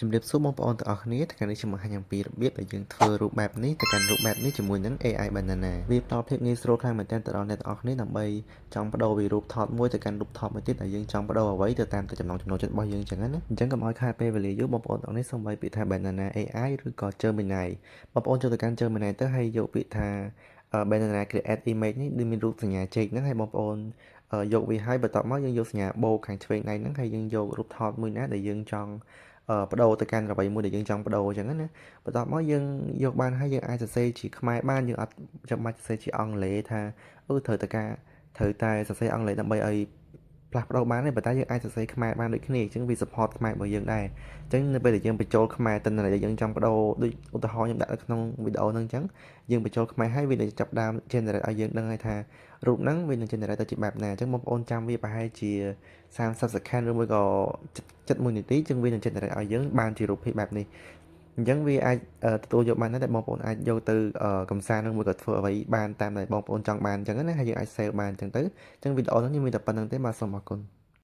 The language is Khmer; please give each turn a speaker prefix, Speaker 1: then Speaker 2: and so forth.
Speaker 1: ជំរាបសួរបងប្អូនទាំងអស់គ្នាថ្ងៃនេះខ្ញុំបង្ហាញអំពីរបៀបដែលយើងធ្វើរូបបែបនេះទៅកាន់រូបបែបនេះជាមួយនឹង AI Banana វាផ្ដល់ភាពងាយស្រួលខ្លាំងមែនទែនទៅដល់អ្នកទាំងអស់គ្នាដើម្បីចង់បដូរពីរូបថតមួយទៅកាន់រូបថតមួយទៀតដែលយើងចង់បដូរអ្វីទៅតាមតែចំណង់ចំណូលចិត្តរបស់យើងអញ្ចឹងណាអញ្ចឹងកុំឲ្យខាតពេលវេលាយូរបងប្អូនទាំងអស់គ្នាសូមបីពាក្យថា Banana AI ឬក៏ Gemini បងប្អូនចូលទៅកាន់ Gemini ទៅហើយយកពាក្យថា Banana Create Image នេះដូចមានរូបសញ្ញាចេកហ្នឹងហើយបងប្អូនយកវាហើយបន្ទាប់មកយើងយកសញ្ញាបូកខាងឆ្វេងដៃហ្នឹងហើយយើងយករូបថតមួយណាដែលយើងចង់បដូរទៅកាន់អ្វីមួយដែលយើងចង់បដូរអញ្ចឹងណាបន្ទាប់មកយើងយកបានហើយយើងអាចសរសេរជាខ្មែរបានយើងអត់ចាំបាច់សរសេរជាអង់គ្លេសថាត្រូវតែសរសេរអង់គ្លេសដើម្បីឲ្យផ្លាស់ប្ដូរបានទេប៉ុន្តែយើងអាចសរសេរខ្មែរបានដូចគ្នាអញ្ចឹងវា support ខ្មែររបស់យើងដែរអញ្ចឹងនៅពេលដែលយើងបញ្ចូលខ្មែរទៅនៅដែលយើងចង់បដូរដូចឧទាហរណ៍ខ្ញុំដាក់នៅក្នុងវីដេអូហ្នឹងអញ្ចឹងយើងបញ្ចូលខ្មែរហើយវានឹងចាប់ដើម generate ឲ្យយើងដឹងហើយថារូបហ្នឹងវានឹង generate ទៅជាបែបណាអញ្ចឹងបងប្អូនចាំវាប្រហែលជា30 second ឬមួយក៏7 នាទីអញ្ចឹងវានឹង generate ឲ្យយើងបានជារូបភាពបែបនេះអញ្ចឹងវាអាចទទួលយកបានដែរតែបងប្អូនអាចយកទៅកំសាន្តឬមួយក៏ធ្វើអ្វីបានតាមដែលបងប្អូនចង់បានអញ្ចឹងណាហើយយើងអាច save បានអញ្ចឹងទៅអញ្ចឹងវីដេអូហ្នឹងខ្ញុំមានតែប៉ុណ្្នឹងទេបាទសូមអរគុណ